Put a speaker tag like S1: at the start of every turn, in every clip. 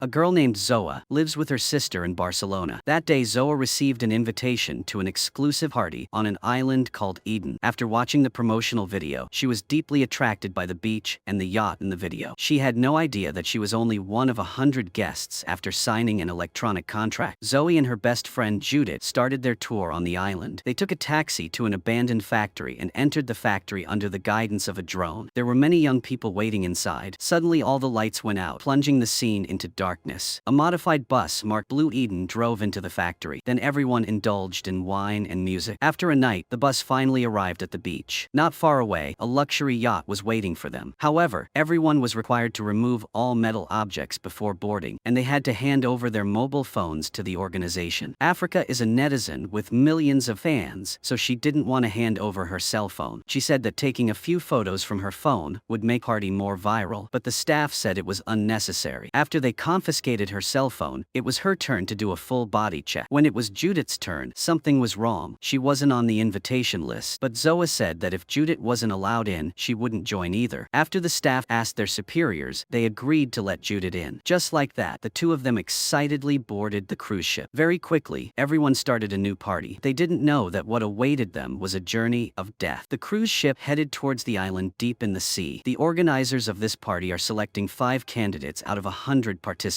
S1: A girl named Zoa lives with her sister in Barcelona. That day Zoa received an invitation to an exclusive party on an island called Eden. After watching the promotional video, she was deeply attracted by the beach and the yacht in the video. She had no idea that she was only one of 100 guests after signing an electronic contract. Zoe and her best friend Judith started their tour on the island. They took a taxi to an abandoned factory and entered the factory under the guidance of a drone. There were many young people waiting inside. Suddenly all the lights went out, plunging the scene into darkness. A modified bus marked Blue Eden drove into the factory. Then everyone indulged in wine and music. After a night, the bus finally arrived at the beach. Not far away, a luxury yacht was waiting for them. However, everyone was required to remove all metal objects before boarding, and they had to hand over their mobile phones to the organization. Africa is a netizen with millions of fans, so she didn't want to hand over her cell phone. She said that taking a few photos from her phone would make party more viral, but the staff said it was unnecessary. After they confiscated her cell phone, it was her turn to do a full body check. When it was Judith's turn, something was wrong. She wasn't on the invitation list, but Zoa said that if Judith wasn't allowed in, she wouldn't join either. After the staff asked their superiors, they agreed to let Judith in. Just like that, the two of them excitedly boarded the cruise ship. Very quickly, everyone started a new party. They didn't know that what awaited them was a journey of death. The cruise ship headed towards the island deep in the sea. The organizers of this party are selecting 5 candidates out of 100 participants.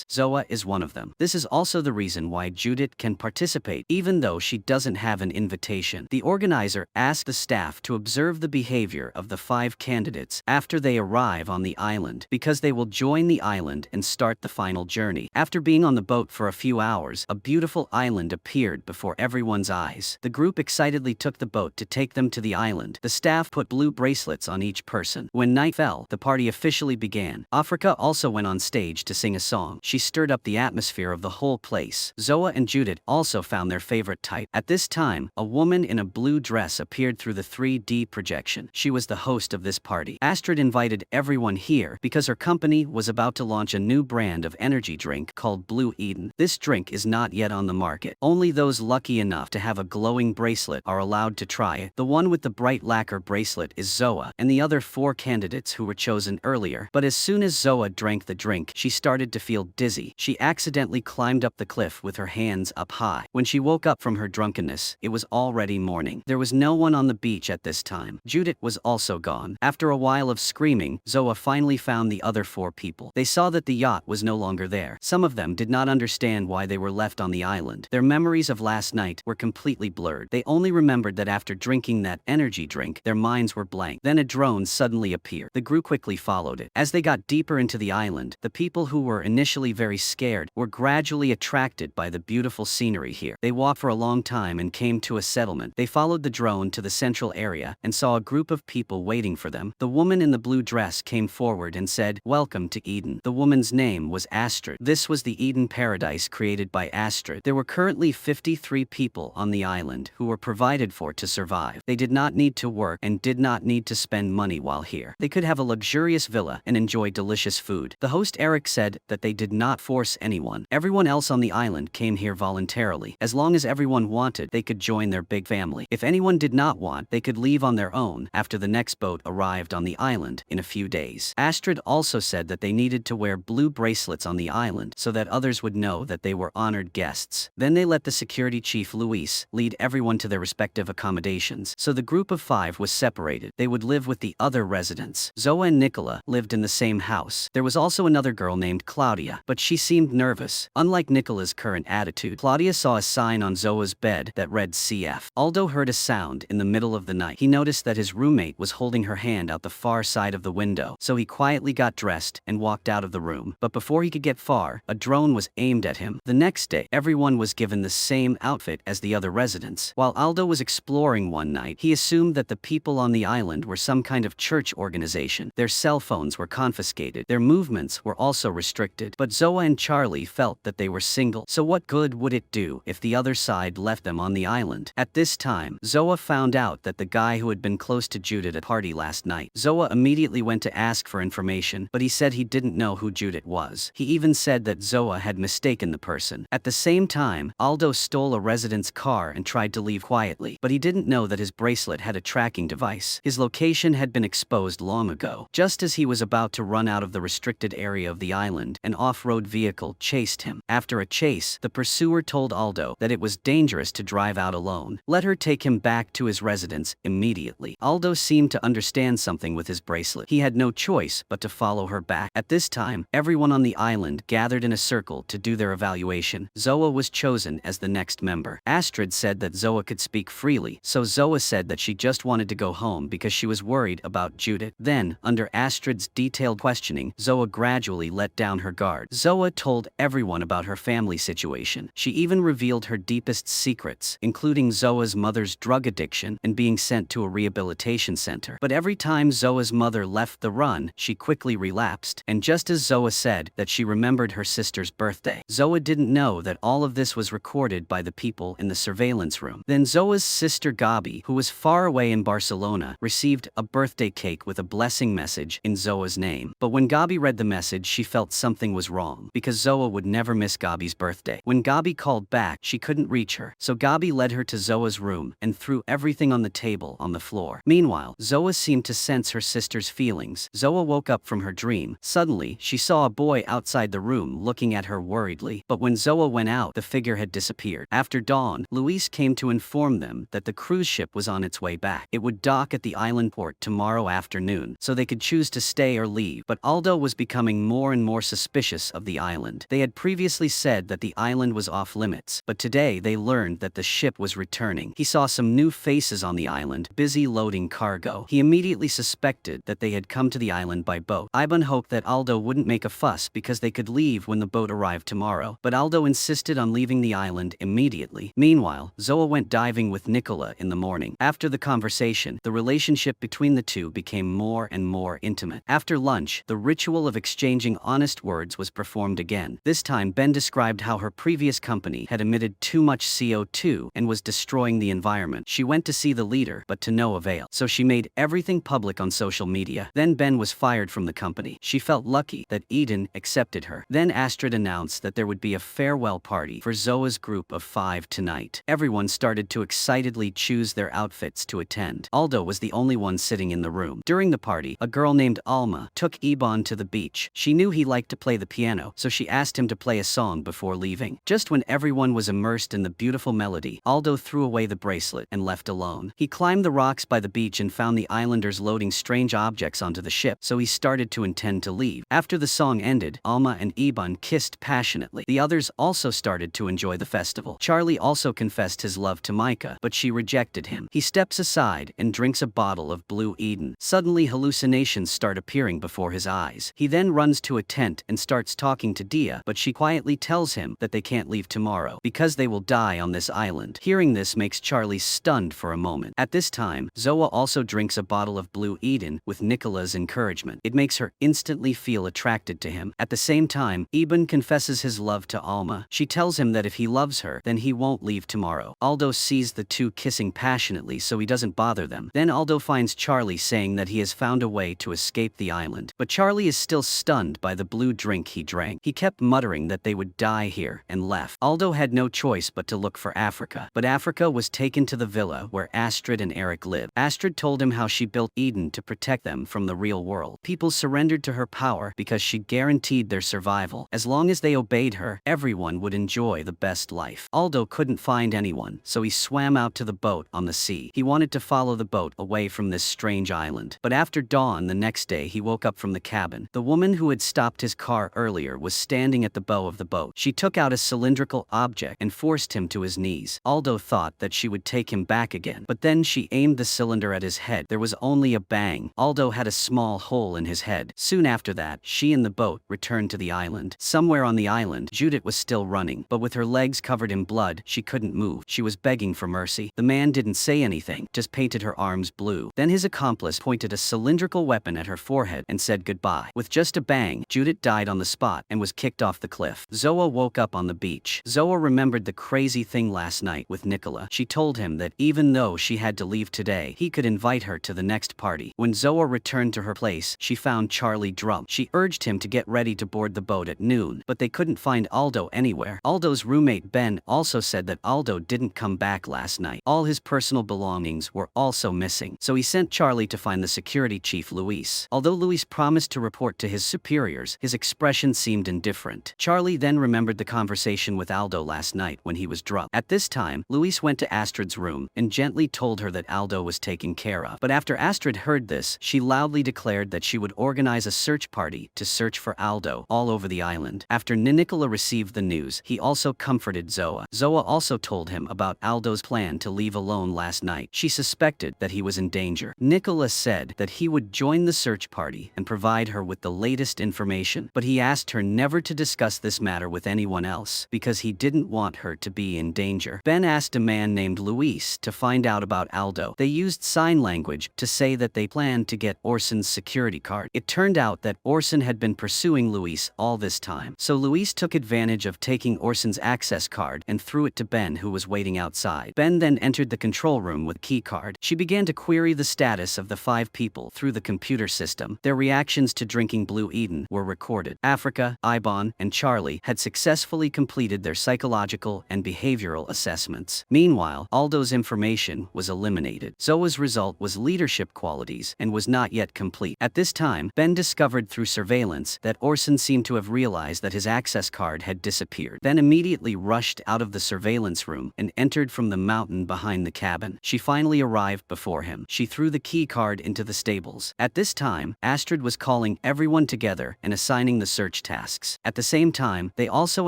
S1: Zoa is one of them. This is also the reason why Judith can participate, even though she doesn't have an invitation. The organizer asked the staff to observe the behavior of the 5 candidates after they arrive on the island, because they will join the island and start the final journey. After being on the boat for a few hours, a beautiful island appeared before everyone's eyes. The group excitedly took the boat to take them to the island. The staff put blue bracelets on each person. When night fell, the party officially began. Africa also went on stage to sing a song. She stirred up the atmosphere of the whole place. Zoa and Judith also found their favorite type. At this time, a woman in a blue dress appeared through the 3D projection. She was the host of this party. Astrid invited everyone here because her company was about to launch a new brand of energy drink called Blue Eden. This drink is not yet on the market. Only those lucky enough to have a glowing bracelet are allowed to try it. The one with the bright lacquer bracelet is Zoa, and the other 4 candidates who were chosen earlier. But as soon as Zoa drank the drink, she started to feel dizzy. She accidentally climbed up the cliff with her hands up high. When she woke up from her drunkenness, it was already morning. There was no one on the beach at this time. Judith was also gone. After a while of screaming, Zoa finally found the other 4 people. They saw that the yacht was no longer there. Some of them did not understand why they were left on the island. Their memories of last night were completely blurred. They only remembered that after drinking that energy drink, their minds were blank. Then a drone suddenly appeared. The group quickly followed it. As they got deeper into the island, the people who were initially very scared were gradually attracted by the beautiful scenery here. They walked for a long time and came to a settlement. They followed the drone to the central area and saw a group of people waiting for them. The woman in the blue dress came forward and said, "Welcome to Eden." The woman's name was Astrid. This was the Eden paradise created by Astrid. There were currently 53 people on the island who were provided for to survive. They did not need to work and did not need to spend money while here. They could have a luxurious villa and enjoy delicious food. The host Eric said that they did not force anyone. Everyone else on the island came here voluntarily. As long as everyone wanted, they could join their big family. If anyone did not want, they could leave on their own after the next boat arrived on the island in a few days. Astrid also said that they needed to wear blue bracelets on the island so that others would know that they were honored guests. Then they let the security chief Luis lead everyone to their respective accommodations. So the group of 5 was separated. They would live with the other residents. Zoa and Nicola lived in the same house. There was also another girl named Claudia, but she seemed nervous. Unlike Nicola's current attitude, Claudia saw a sign on Zoa's bed that read CF. Aldo heard a sound in the middle of the night. He noticed that his roommate was holding her hand out the far side of the window, so he quietly got dressed and walked out of the room. But before he could get far, a drone was aimed at him. The next day, everyone was given the same outfit as the other residents. While Aldo was exploring one night, he assumed that the people on the island were some kind of church organization. Their cell phones were confiscated. Their movements were also restricted. But Zoa and Charlie felt that they were single. So what good would it do if the other side left them on the island? At this time, Zoa found out that the guy who had been close to Judith at a party last night. Zoa immediately went to ask for information, but he said he didn't know who Judith was. He even said that Zoa had mistaken the person. At the same time, Aldo stole a resident's car and tried to leave quietly, but he didn't know that his bracelet had a tracking device. His location had been exposed long ago. Just as he was about to run out of the restricted area of the island, island, an off-road vehicle chased him. After a chase, the pursuer told Aldo that it was dangerous to drive out alone. Let her take him back to his residence immediately. Aldo seemed to understand something with his bracelet. He had no choice but to follow her back. At this time, everyone on the island gathered in a circle to do their evaluation. Zoa was chosen as the next member. Astrid said that Zoa could speak freely, so Zoa said that she just wanted to go home because she was worried about Judith. Then, under Astrid's detailed questioning, Zoa gradually let down her guard. Zoa told everyone about her family situation. She even revealed her deepest secrets, including Zoa's mother's drug addiction and being sent to a rehabilitation center. But every time Zoa's mother left the run, she quickly relapsed. And just as Zoa said that she remembered her sister's birthday, Zoa didn't know that all of this was recorded by the people in the surveillance room. Then Zoa's sister Gabby, who was far away in Barcelona, received a birthday cake with a blessing message in Zoa's name. But when Gabby read the message, she felt something was wrong, because Zoa would never miss Gabby's birthday. When Gabby called back, she couldn't reach her, so Gabby led her to Zoa's room and threw everything on the table on the floor. Meanwhile, Zoa seemed to sense her sister's feelings. Zoa woke up from her dream. Suddenly, she saw a boy outside the room looking at her worriedly. But when Zoa went out, the figure had disappeared. After dawn, Luis came to inform them that the cruise ship was on its way back. It would dock at the island port tomorrow afternoon, so they could choose to stay or leave. But Aldo was becoming more and more suspicious of the island. They had previously said that the island was off limits, but today they learned that the ship was returning. He saw some new faces on the island, busy loading cargo. He immediately suspected that they had come to the island by boat. Ivan hoped that Aldo wouldn't make a fuss because they could leave when the boat arrived tomorrow, but Aldo insisted on leaving the island immediately. Meanwhile, Zoa went diving with Nicola in the morning. After the conversation, the relationship between the two became more and more intimate. After lunch, the ritual of exchanging honest words was performed again. This time, Ben described how her previous company had emitted too much CO2 and was destroying the environment. She went to see the leader, but to no avail, so she made everything public on social media. Then Ben was fired from the company. She felt lucky that Eden accepted her. Then Astrid announced that there would be a farewell party for Zoa's group of 5 tonight. Everyone started to excitedly choose their outfits to attend. Aldo was the only one sitting in the room. During the party, a girl named Alma took Iban to the beach. She knew he liked to play the piano, so she asked him to play a song before leaving. Just when everyone was immersed in the beautiful melody, Aldo threw away the bracelet and left alone. He climbed the rocks by the beach and found the islanders loading strange objects onto the ship, so he started to intend to leave. After the song ended, Alma and Iban kissed passionately. The others also started to enjoy the festival. Charlie also confessed his love to Micah, but she rejected him. He steps aside and drinks a bottle of Blue Eden. Suddenly, hallucinations start appearing before his eyes. He then runs to a tent and starts talking to Dia, but she quietly tells him that they can't leave tomorrow because they will die on this island. Hearing this makes Charlie stunned for a moment. At this time, Zoa also drinks a bottle of Blue Eden with Nicola's encouragement. It makes her instantly feel attracted to him. At the same time, Iban confesses his love to Alma. She tells him that if he loves her, then he won't leave tomorrow. Aldo sees the two kissing passionately, so he doesn't bother them. Then Aldo finds Charlie saying that he has found a way to escape the island. But Charlie is still stunned by the blue drink he drank. He kept muttering that they would die here and left. Aldo had no choice but to look for Africa. But Africa was taken to the villa where Astrid and Eric lived. Astrid told him how she built Eden to protect them from the real world. People surrendered to her power because she guaranteed their survival. As long as they obeyed her, everyone would enjoy the best life. Aldo couldn't find anyone, so he swam out to the boat on the sea. He wanted to follow the boat away from this strange island. But after dawn the next day, he woke up from the cabin. The woman who had stopped his car earlier was standing at the bow of the boat. She took out a cylindrical object and forced him to his knees. Aldo thought that she would take him back again, but then she aimed the cylinder at his head. There was only a bang. Aldo had a small hole in his head. Soon after that, she and the boat returned to the island. Somewhere on the island, Judith was still running, but with her legs covered in blood, she couldn't move. She was begging for mercy. The man didn't say anything, just painted her arms blue. Then his accomplice pointed a cylindrical weapon at her forehead and said goodbye. With just a bang, Judith died on the spot and was kicked off the cliff. Zoa woke up on the beach. Zoa remembered the crazy thing last night with Nicola. She told him that even though she had to leave today, he could invite her to the next party. When Zoa returned to her place, she found Charlie drunk. She urged him to get ready to board the boat at noon, but they couldn't find Aldo anywhere. Aldo's roommate Ben also said that Aldo didn't come back last night. All his personal belongings were also missing, so he sent Charlie to find the security chief Luis. Although Luis promised to report to his superiors, his expression seemed indifferent. Charlie then remembered the conversation with Aldo last night when he was drunk. At this time, Luis went to Astrid's room and gently told her that Aldo was taken care of. But after Astrid heard this, she loudly declared that she would organize a search party to search for Aldo all over the island. After Nicola received the news, he also comforted Zoa. Zoa also told him about Aldo's plan to leave alone last night. She suspected that he was in danger. Nicola said that he would join the search party and provide her with the latest information, but he asked her never to discuss this matter with anyone else because he didn't want her to be in danger. Ben asked a man named Luis to find out about Aldo. They used sign language to say that they planned to get Orson's security card. It turned out that Orson had been pursuing Luis all this time, so Luis took advantage of taking Orson's access card and threw it to Ben, who was waiting outside. Ben then entered the control room with key card. She began to query the status of the 5 people through the computer system. Their reactions to drinking Blue Eden were recorded. Africa, Ibon, and Charlie had successfully completed their psychological and behavioral assessments. Meanwhile, Aldo's information was eliminated. Zoa's result was leadership qualities and was not yet complete. At this time, Ben discovered through surveillance that Orson seemed to have realized that his access card had disappeared. Ben immediately rushed out of the surveillance room and entered from the mountain behind the cabin. She finally arrived before him. She threw the key card into the stables. At this time, Astrid was calling everyone together and assigning the search tasks. At the same time, they also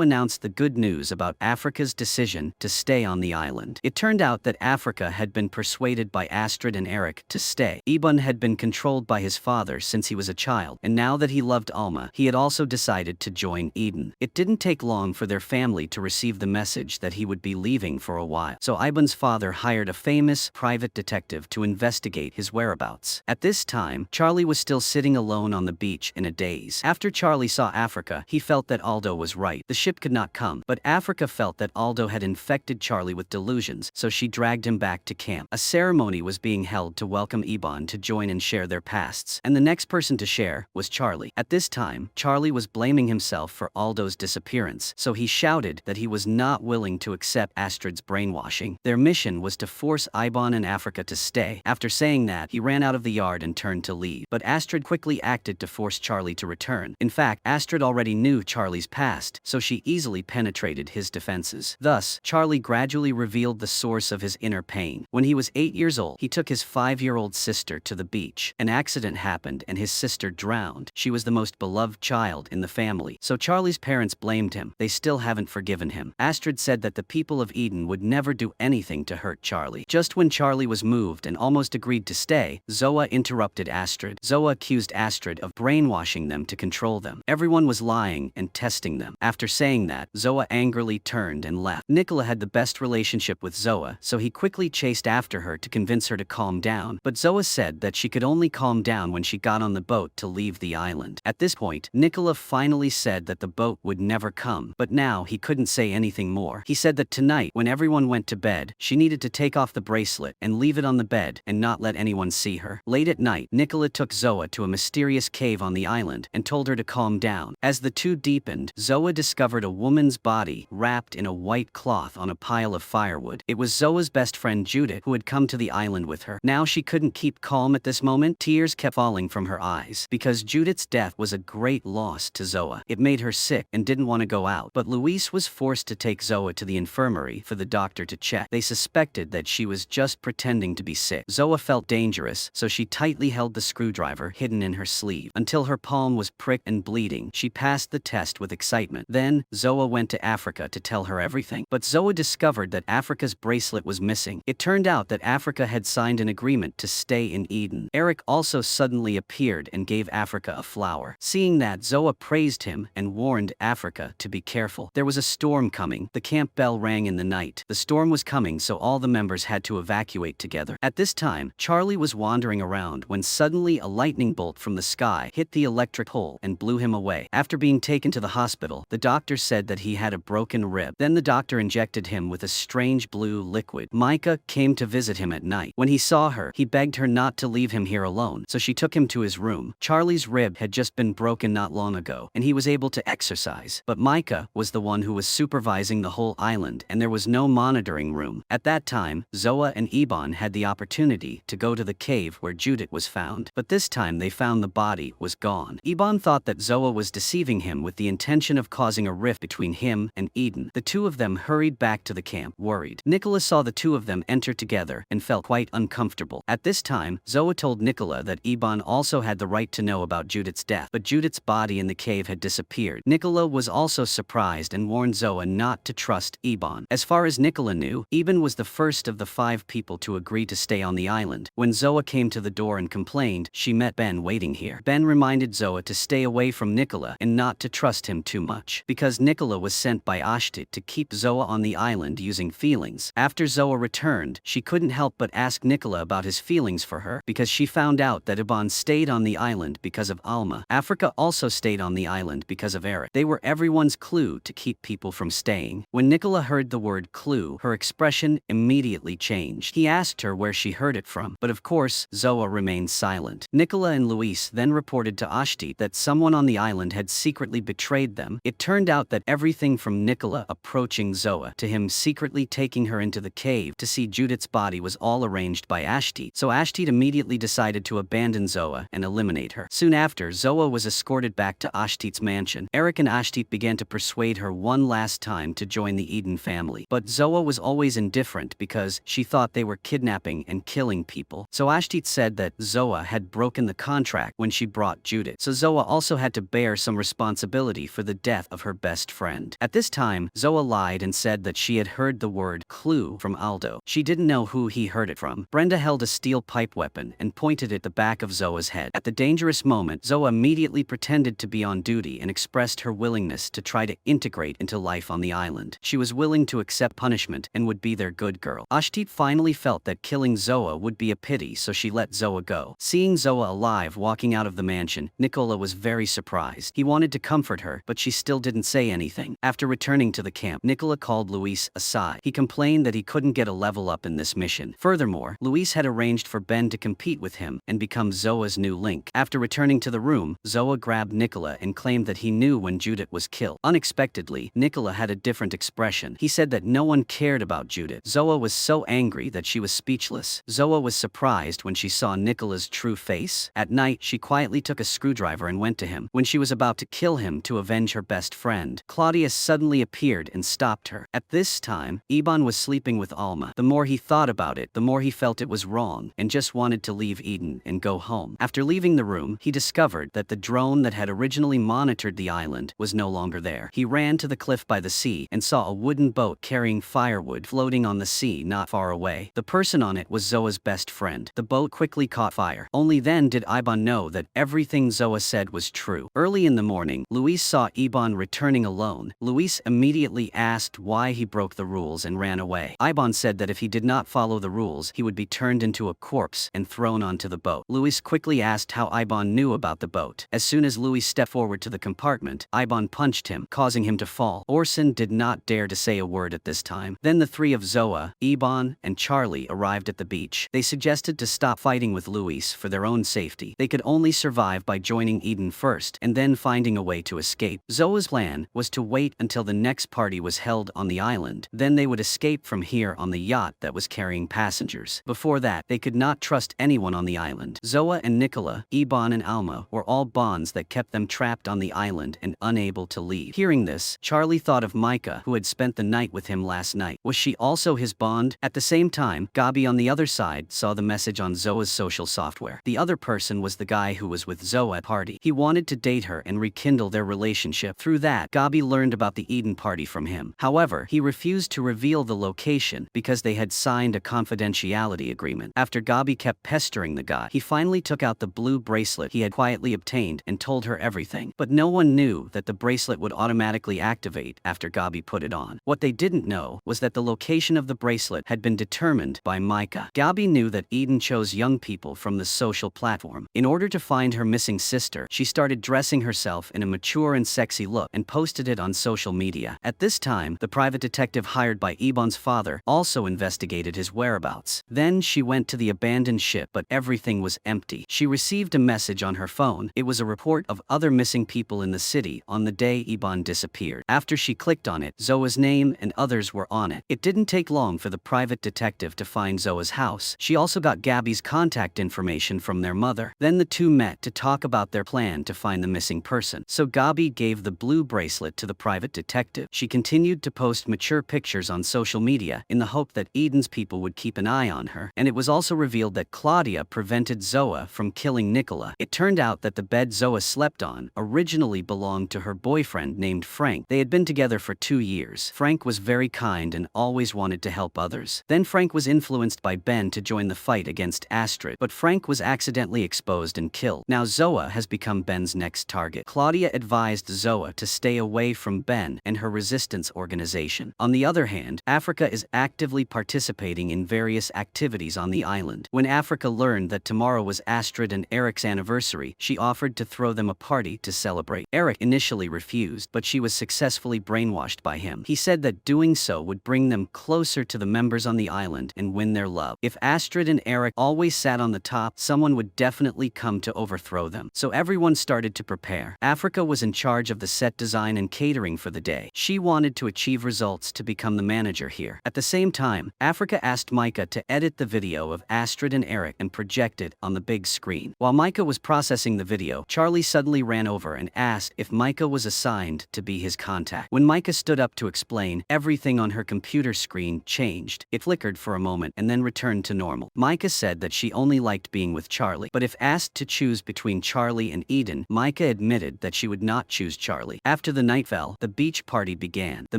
S1: announced the good news about Africa's decision to stay on the island. It turned out that Africa had been persuaded by Astrid and Eric to stay. Ibon had been controlled by his father since he was a child, and now that he loved Alma, he had also decided to join Eden. It didn't take long for their family to receive the message that he would be leaving for a while, so Ibon's father hired a famous private detective to investigate his whereabouts. At this time, Charlie was still sitting alone on the beach in a daze. After Charlie saw Africa, he felt that Aldo was right. The ship could not come, but Africa felt that Aldo had infected Charlie with delusions, so she dragged him back to camp. A ceremony was being held to welcome Ibon to join and share their pasts, and the next person to share was Charlie. At this time, Charlie was blaming himself for Aldo's disappearance, so he shouted that he was not willing to accept Astrid's brainwashing. Their mission was to force Ibon and Africa to stay. After saying that, he ran out of the yard and turned to leave, but Astrid quickly acted to force Charlie to return. In fact, Astrid already knew Charlie's past, so she easily penetrated his defenses. Thus, Charlie gradually revealed the source of his inner pain. When he was 8 years old, he took his 5-year-old sister to the beach. An accident happened and his sister drowned. She was the most beloved child in the family, so Charlie's parents blamed him. They still haven't forgiven him. Astrid said that the people of Eden would never do anything to hurt Charlie. Just when Charlie was moved and almost agreed to stay, Zoa interrupted Astrid. Zoa accused Astrid of brainwashing them to control them. Everyone was lying and testing them. After saying that, Zoa angrily turned and left. Nicola had the best relationship with Zoa, so he quickly chased after her to convince her to calm down, but Zoa said that she could only calm down when she got on the boat to leave the island. At this point, Nicola finally said that the boat would never come, but now he couldn't say anything more. He said that tonight, when everyone went to bed, she needed to take off the bracelet and leave it on the bed and not let anyone see her. Late at night, Nicola took Zoa to a mysterious cave on the island and told her to calm down. As the two deepened, Zoa discovered a woman's body wrapped in a white cloth on a pile of firewood. It was Zoa's best friend Judith, who had come to the island with her. Now she couldn't keep calm at this moment. Tears kept falling from her eyes because Judith's death was a great loss to Zoa. It made her sick and didn't want to go out, but Luis was forced to take Zoa to the infirmary for the doctor to check. They suspected that she was just pretending to be sick. Zoa felt dangerous, so she tightly held the screwdriver hidden in her sleeve until her palm was pricked and bleeding. She passed the test with excitement. Then, Zoa went to Africa to tell her everything. But Zoa discovered that Africa's bracelet was missing. It turned out that Africa had signed an agreement to stay in Eden. Eric also suddenly appeared and gave Africa a flower. Seeing that, Zoa praised him and warned Africa to be careful. There was a storm coming. The camp bell rang in the night. The storm was coming, so all the members had to evacuate together. At this time, Charlie was wandering around when suddenly a lightning bolt from the sky hit the electric pole and blew him away. After being taken to the hospital, the doctor said that he had a broken rib. Then the doctor injected him with a strange blue liquid. Micah came to visit him at night. When he saw her, he begged her not to leave him here alone, so she took him to his room. Charlie's rib had just been broken not long ago, and he was able to exercise. But Micah was the one who was supervising the whole island, and there was no monitoring room. At that time, Zoa and Ibon had the opportunity to go to the cave where Judith was found, but this time they found the body was gone. Ibon thought that Zoa was deceiving him with the intention of causing a rift between him and Eden. The two of them hurried back to the camp, worried. Nicola saw the two of them enter together and felt quite uncomfortable. At this time, Zoa told Nicola that Iban also had the right to know about Judith's death, but Judith's body in the cave had disappeared. Nicola was also surprised and warned Zoa not to trust Iban. As far as Nicola knew, Iban was the first of the 5 people to agree to stay on the island. When Zoa came to the door and complained, she met Ben waiting here. Ben reminded Zoa to stay away from Nicola and not to trust him too much, because Nicola was sent by Astrid to keep Zoa on the island using feelings. After Zoa returned, she couldn't help but ask Nicola about his feelings for her, because she found out that Iban stayed on the island because of Alma. Africa also stayed on the island because of Eric. They were everyone's clue to keep people from staying. When Nicola heard the word clue, her expression immediately changed. He asked her where she heard it from, but of course, Zoa remained silent. Nicola and Luis then reported to Astrid that someone on the island had secretly betrayed them. It turned out that everything from Nicola approaching Zoa to him secretly taking her into the cave to see Judith's body was all arranged by Astrid, so Astrid immediately decided to abandon Zoa and eliminate her. Soon after, Zoa was escorted back to Astrid's mansion. Eric and Astrid began to persuade her one last time to join the Eden family, but Zoa was always indifferent because she thought they were kidnapping and killing people. So Astrid said that Zoa had broken the contract when she brought Judith, so Zoa also had to bear some responsibility for the death of her best friend. At this time, Zoa lied and said that she had heard the word clue from Aldo. She didn't know who he heard it from. Brenda held a steel pipe weapon and pointed at the back of Zoa's head. At the dangerous moment, Zoa immediately pretended to be on duty and expressed her willingness to try to integrate into life on the island. She was willing to accept punishment and would be their good girl. Astrid finally felt that killing Zoa would be a pity, so she let Zoa go. Seeing Zoa alive walking out of the mansion, Nicola was very surprised. He wanted to comfort her, but she still didn't say anything. After returning to the camp, Nicola called Luis aside. He complained that he couldn't get a level up in this mission. Furthermore, Luis had arranged for Ben to compete with him and become Zoa's new link. After returning to the room, Zoa grabbed Nicola and claimed that he knew when Judith was killed. Unexpectedly, Nicola had a different expression. He said that no one cared about Judith. Zoa was so angry that she was speechless. Zoa was surprised when she saw Nicola's true face. At night, she quietly took a screwdriver and went to him. When she was about to kill him to avenge her best friend, Claudia suddenly appeared and stopped her. At this time, Iban was sleeping with Alma. The more he thought about it, the more he felt it was wrong and just wanted to leave Eden and go home. After leaving the room, he discovered that the drone that had originally monitored the island was no longer there. He ran to the cliff by the sea and saw a wooden boat carrying firewood floating on the sea not far away. The person on it was Zoa's best friend. The boat quickly caught fire. Only then did Iban know that everything Zoa said was true. Early in the morning, Luis saw Iban returning alone. Luis immediately asked why he broke the rules and ran away. Iban said that if he did not follow the rules, he would be turned into a corpse and thrown onto the boat. Luis quickly asked how Iban knew about the boat. As soon as Luis stepped forward to the compartment, Iban punched him, causing him to fall. Orson did not dare to say a word at this time. Then the three of Zoa, Iban, and Charlie arrived at the beach. They suggested to stop fighting with Luis for their own safety. They could only survive by joining Eden first and then finding a way to escape. Zoa's plan was to wait until the next party was held on the island. Then they would escape from here on the yacht that was carrying passengers. Before that, they could not trust anyone on the island. Zoa and Nicola, Iban and Alma were all bonds that kept them trapped on the island and unable to leave. Hearing this, Charlie thought of Micah, who had spent the night with him last night. Was she also his bond? At the same time, Gabby on the other side saw the message on Zoa's social software. The other person was the guy who was with Zoa at the party. He wanted to date her and rekindle their relationship. Through that, Gabby learned about the Eden party from him. However, he refused to reveal the location because they had signed a confidentiality agreement. After Gabby kept pestering the guy, he finally took out the blue bracelet he had quietly obtained and told her everything. But no one knew that the bracelet would automatically activate after Gabby put it on. What they didn't know was that the location of the bracelet had been determined by Micah. Gabby knew that Eden chose young people from the social platform. In order to find her missing sister, she started dressing herself in a mature and sexy look and posted it on social media. At this time, the private detective hired by Iban's father also investigated his whereabouts. Then she went to the abandoned ship, but everything was empty. She received a message on her phone. It was a report of other missing people in the city on the day Iban disappeared. After she clicked on it, Zoa's name and others were on it. It didn't take long for the private detective to find Zoa's house. She also got Gabby's contact information from their mother. Then the two met to talk about their plan to find the missing person. So Gabby gave the blue bracelet to the private detective. She continued to post mature pictures on social media in the hope that Eden's people would keep an eye on her, and it was also revealed that Claudia prevented Zoa from killing Nicola. It turned out that the bed Zoa slept on originally belonged to her boyfriend named Frank. They had been together for 2 years. Frank was very kind and always wanted to help others. Then Frank was influenced by Ben to join the fight against Astrid, but Frank was accidentally exposed and killed. Now Zoa has become Ben's next target. Claudia advised Zoa to stay away from Ben and her resistance organization. On the other hand, Africa is actively participating in various activities on the island. When Africa learned that tomorrow was Astrid and Eric's anniversary, she offered to throw them a party to celebrate. Eric initially refused, but she was successfully brainwashed by him. He said that doing so would bring them closer to the members on the island and win their love. If Astrid and Eric always sat on the top, someone would definitely come to overthrow them. So everyone started to prepare. Africa was in charge of the set design and catering for the day. She wanted to achieve results to become the manager here. At the same time, Africa asked Micah to edit the video of Astrid and Eric and project it on the big screen. While Micah was processing the video, Charlie suddenly ran over and asked if Micah was assigned to be his contact. When Micah stood up to explain, everything on her computer screen changed. It flickered for a moment and then returned to normal. Micah said that she only liked being with Charlie, but if asked to choose between Charlie and Eden, Micah admitted that she would not choose Charlie. After the night fell, the beach party began. The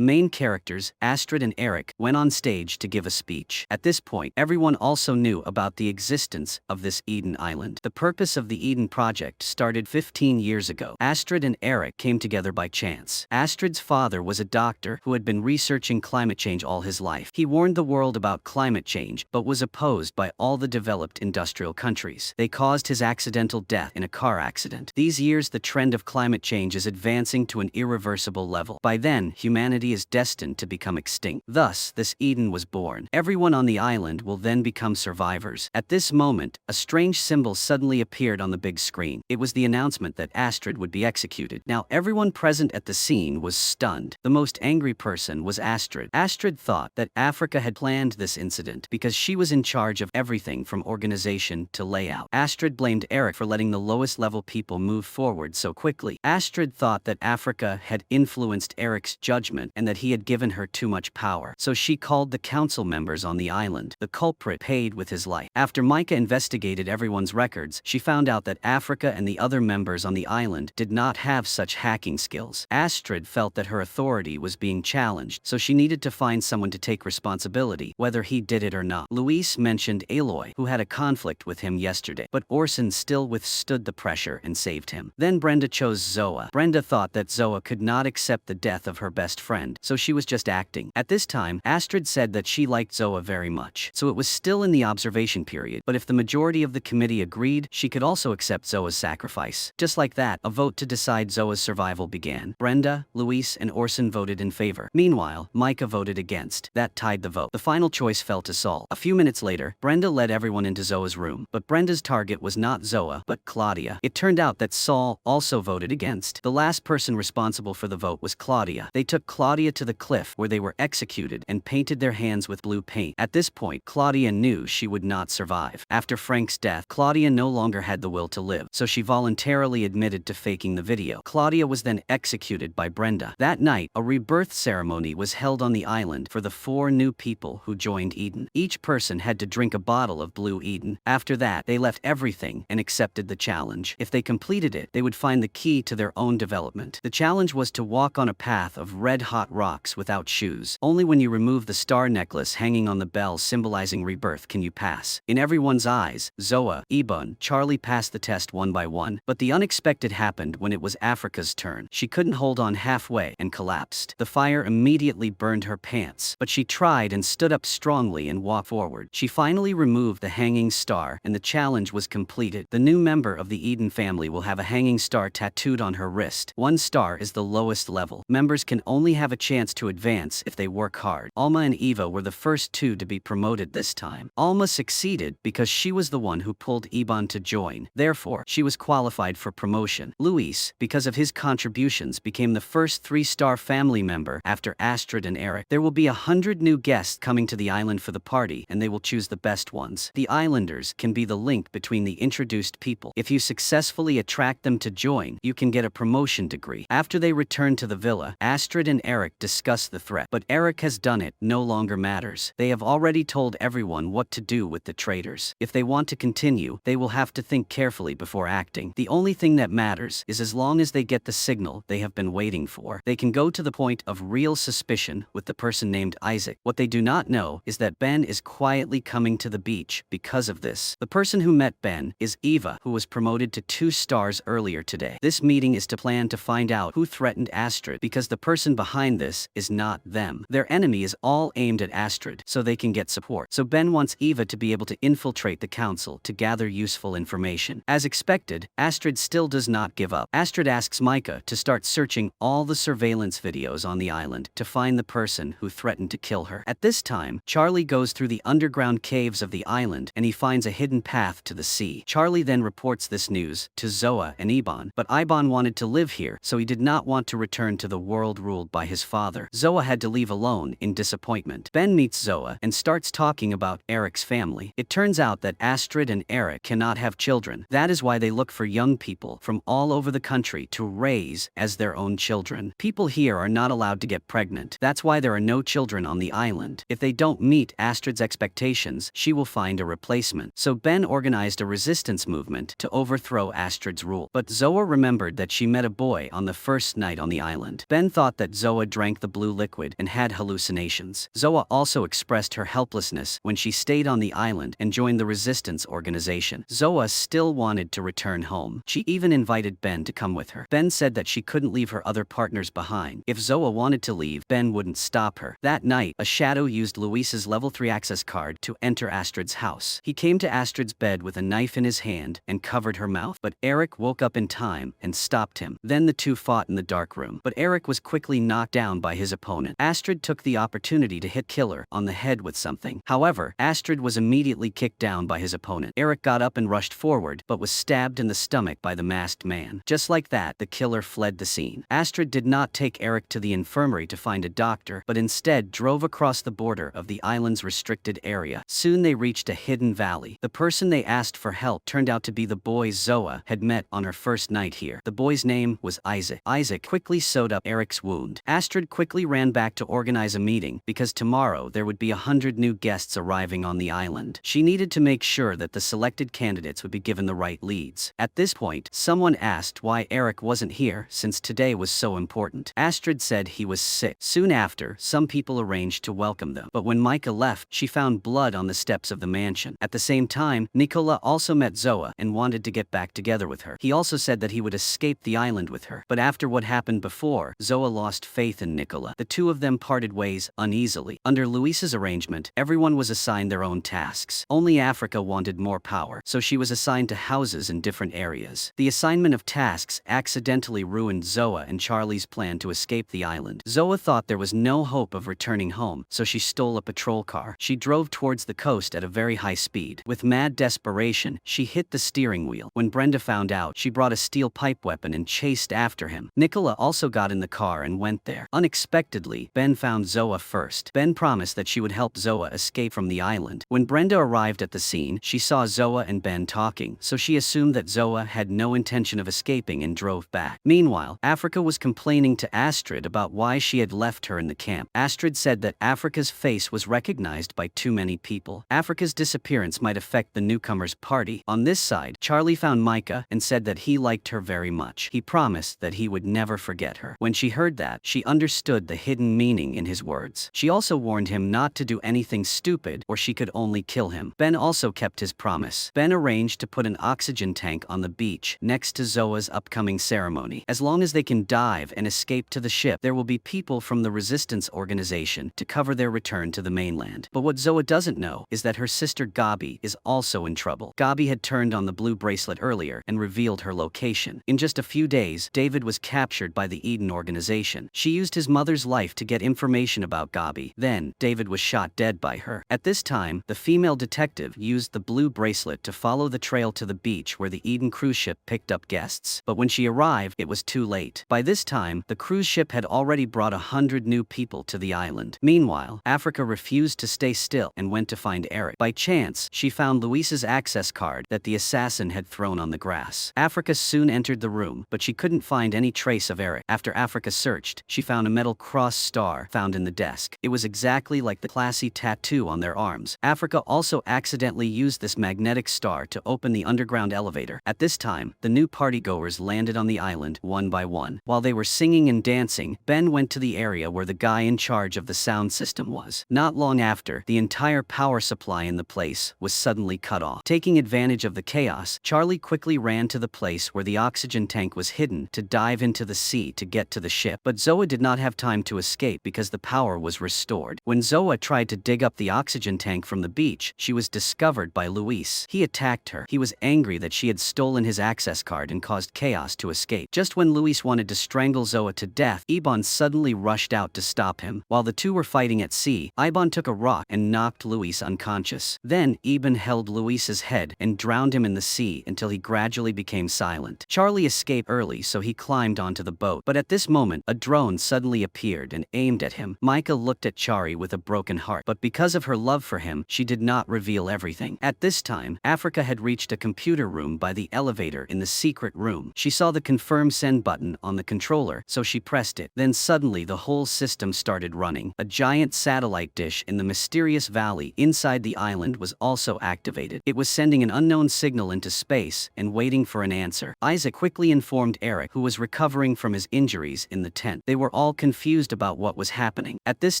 S1: main characters, Astrid and Eric, went on stage to give a speech. At this point, everyone also knew about the existence of this Eden Island. The purpose of the Eden Project started 15 years ago. Astrid and Eric came together by chance. Astrid's father was a doctor who had been researching climate change all his life. He warned the world about climate change, but was opposed by all the developed industrial countries. They caused his accidental death in a car accident. These years, the trend of climate change is advancing to an irreversible level. By then, humanity is destined to become extinct. Thus, this Eden was born. Everyone on the island will then become survivors. At this moment, a strange symbol suddenly appeared on the big screen. It was the announcement that Astrid would be executed. Now, everyone present at the scene was stunned. The most angry person was Astrid. Astrid thought that Africa had planned this incident because she was in charge of everything from organization to layout. Astrid blamed Eric for letting the lowest level people move forward so quickly. Astrid thought that Africa had influenced Eric's judgment and that he had given her too much power. So she called the council members on the island. The culprit paid with his life. After Micah investigated everyone's records, she found out that Africa and the other members on the island did not have such hacking skills. Astrid felt that her authority was being challenged, so she needed to find someone to take responsibility, whether he did it or not. Luis mentioned Aloy, who had a conflict with him yesterday, but Orson still withstood the pressure and saved him. Then Brenda chose Zoa. Brenda thought that Zoa could not accept the death of her best friend, so she was just acting. At this time, Astrid said that she liked Zoa very much, so it was still in the observation period, but if the majority of the committee agreed, she could also accept Zoa's sacrifice. Just like that, a vote to decide Zoa's survival began. Brenda, Luis, and Orson voted in favor. Meanwhile, Micah voted against. That tied the vote. The final choice fell to Saul. A few minutes later, Brenda led everyone into Zoa's room, but Brenda's target was not Zoa, but Claudia. It turned out that Saul also voted against. The last person responsible for the vote was Claudia. They took Claudia to the cliff where they were executed and painted their hands with blue paint. At this point, Claudia knew she would not survive. After Frank's death, Claudia no longer had the will to live, so she voluntarily admitted to faking the video. Claudia was then executed by Brenda. That night, a rebirth ceremony was held on the island for the 4 new people who joined Eden. Each person had to drink a bottle of blue Eden. After that, they left everything and accepted the challenge. If they completed it, they would find the key to their own development. The challenge was to walk on a path of red-hot rocks without shoes. Only when you remove the star necklace hanging on the bell symbolizing rebirth can you pass. In everyone's eyes, Zoa, Eba, and Charlie passed the test one by one, but the unexpected happened when it was Africa's turn. She couldn't hold on halfway and collapsed. The fire immediately burned her pants, but she tried and stood up strongly and walked forward. She finally removed the hanging star, and the challenge was completed. The new member of the Eden family will have a hanging star tattooed on her wrist. 1 star is the lowest level. Members can only have a chance to advance if they work hard. Alma and Eva were the first 2 to be promoted this time. Alma succeeded because she was the one who pulled Iban to join. Therefore, she was qualified for promotion. Luis, because of his contributions, became the first 3-star family member after Astrid and Eric. There will be 100 new guests coming to the island for the party, and they will choose the best ones. The islanders can be the link between the introduced people. If you successfully attract attract them to join, you can get a promotion degree. After they return to the villa, Astrid and Eric discuss the threat. But Eric has done it, no longer matters. They have already told everyone what to do with the traitors. If they want to continue, they will have to think carefully before acting. The only thing that matters is as long as they get the signal they have been waiting for, they can go to the point of real suspicion with the person named Isaac. What they do not know is that Ben is quietly coming to the beach because of this. The person who met Ben is Eva, who was promoted to 2 stars earlier today. This meeting is to plan to find out who threatened Astrid, because the person behind this is not them. Their enemy is all aimed at Astrid, so they can get support. So Ben wants Eva to be able to infiltrate the council to gather useful information. As expected, Astrid still does not give up. Astrid asks Micah to start searching all the surveillance videos on the island to find the person who threatened to kill her. At this time, Charlie goes through the underground caves of the island and he finds a hidden path to the sea. Charlie then reports this news to Zoa and Iban, but Iban wanted to live here, so he did not want to return to the world ruled by his father. Zoa had to leave alone in disappointment. Ben meets Zoa and starts talking about Eric's family. It turns out that Astrid and Eric cannot have children. That is why they look for young people from all over the country to raise as their own children. People here are not allowed to get pregnant. That's why there are no children on the island. If they don't meet Astrid's expectations, she will find a replacement. So Ben organized a resistance movement to overthrow Astrid's rule. But Zoa remembered that she met a boy on the first night on the island. Ben thought that Zoa drank the blue liquid and had hallucinations. Zoa also expressed her helplessness when she stayed on the island and joined the resistance organization. Zoa still wanted to return home. She even invited Ben to come with her. Ben said that she couldn't leave her other partners behind. If Zoa wanted to leave, Ben wouldn't stop her. That night, a shadow used Luis's level 3 access card to enter Astrid's house. He came to Astrid's bed with a knife in his hand and covered her mouth, but Eric woke up in time and stopped him. Then the two fought in the dark room, but Eric was quickly knocked down by his opponent. Astrid took the opportunity to hit Killer on the head with something. However, Astrid was immediately kicked down by his opponent. Eric got up and rushed forward, but was stabbed in the stomach by the masked man. Just like that, the killer fled the scene. Astrid did not take Eric to the infirmary to find a doctor, but instead drove across the border of the island's restricted area. Soon they reached a hidden valley. The person they asked for help turned out to be the boy Zoa had met on her first night here. The boy's name was Isaac. Isaac quickly sewed up Eric's wound. Astrid quickly ran back to organize a meeting because tomorrow there would be 100 new guests arriving on the island. She needed to make sure that the selected candidates would be given the right leads. At this point, someone asked why Eric wasn't here since today was so important. Astrid said he was sick. Soon after, some people arranged to welcome them. But when Micah left, she found blood on the steps of the mansion. At the same time, Nicola also met Zoa and wanted to get back together with her. He also said that he would escape the island with her. But after what happened before, Zoa lost faith in Nicola. The two of them parted ways uneasily. Under Luis's arrangement, everyone was assigned their own tasks. Only Africa wanted more power, so she was assigned to houses in different areas. The assignment of tasks accidentally ruined Zoa and Charlie's plan to escape the island. Zoa thought there was no hope of returning home, so she stole a patrol car. She drove towards the coast at a very high speed. With mad desperation, she hit the steering wheel. When Brenda found out, she brought a steel pipe weapon and chased after him. Nicola also got in the car and went there. Unexpectedly, Ben found Zoa first. Ben promised that she would help Zoa escape from the island. When Brenda arrived at the scene, she saw Zoa and Ben talking, so she assumed that Zoa had no intention of escaping and drove back. Meanwhile, Africa was complaining to Astrid about why she had left her in the camp. Astrid said that Africa's face was recognized by too many people. Africa's disappearance might affect the newcomer's party. On this side, Charlie found Micah and said that he liked her very much. He promised that he would never forget her. When she heard that, she understood the hidden meaning in his words. She also warned him not to do anything stupid or she could only kill him. Ben also kept his promise. Ben arranged to put an oxygen tank on the beach next to Zoa's upcoming ceremony. As long as they can dive and escape to the ship, there will be people from the resistance organization to cover their return to the mainland. But what Zoa doesn't know is that her sister Gabby is also in trouble. Gabby had turned on the blue bracelet earlier and revealed her location. In just a few days, David was captured by the Eden organization. She used his mother's life to get information about Gabby. Then, David was shot dead by her. At this time, the female detective used the blue bracelet to follow the trail to the beach where the Eden cruise ship picked up guests. But when she arrived, it was too late. By this time, the cruise ship had already brought 100 new people to the island. Meanwhile, Africa refused to stay still and went to find Eric. By chance, she found Luis's access card that the assassin had thrown on the grass. Africa soon entered the room, but she couldn't find any trace of Eric. After Africa searched, she found a metal cross star found in the desk. It was exactly like the classy tattoo on their arms. Africa also accidentally used this magnetic star to open the underground elevator. At this time, the new partygoers landed on the island one by one. While they were singing and dancing, Ben went to the area where the guy in charge of the sound system was. Not long after, the entire power supply in the place was suddenly cut off. Taking advantage of the chaos, Charlie quickly ran to the place where the oxygen tank was hidden to dive into the sea to get to the ship. But Zoa did not have time to escape because the power was restored. When Zoa tried to dig up the oxygen tank from the beach, she was discovered by Luis. He attacked her. He was angry that she had stolen his access card and caused chaos to escape. Just when Luis wanted to strangle Zoa to death, Ibon suddenly rushed out to stop him. While the two were fighting at sea, Ibon took a rock and knocked Luis unconscious. Then, Ibon held Luis's head and drowned him in the sea until he gradually became silent. Charlie escaped early, so he climbed onto the boat. But at this moment, a drone suddenly appeared and aimed at him. Micah looked at Chari with a broken heart, but because of her love for him, she did not reveal everything. At this time, Africa had reached a computer room by the elevator in the secret room. She saw the confirm send button on the controller, so she pressed it. Then suddenly the whole system started running. A giant satellite dish in the mysterious valley inside the island was also activated. It was sending an unknown signal into space and waiting for an answer. Isaac quickly informed Eric, who was recovering from his injuries in the tent. They were all confused about what was happening. At this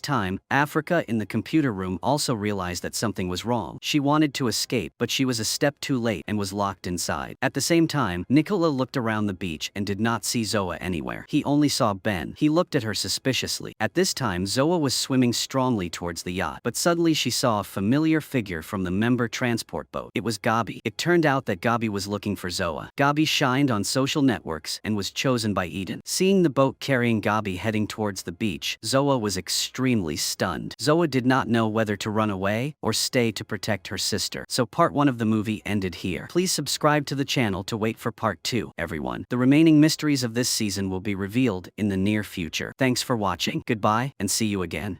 S1: time, Africa in the computer room also realized that something was wrong. She wanted to escape, but she was a step too late and was locked inside. At the same time, Nicola looked around the beach and did not see Zoa anywhere. He only saw Ben. He looked at her suspiciously. At this time, Zoa was swimming strongly towards the yacht, but suddenly she saw a familiar figure from the member transport boat. It was Gabby. It turned out that Gabby was looking for Zoa. Gabby shined on social networks and was chosen by Eden. Seeing the boat carrying Gabby heading towards the beach, Zoa was extremely stunned. Zoa did not know whether to run away or stay to protect her sister. So part 1 of the movie ended here. Please subscribe to the channel to wait for part 2, everyone. The remaining mysteries of this season will be revealed in the near future. Thanks for watching. Goodbye and see you again.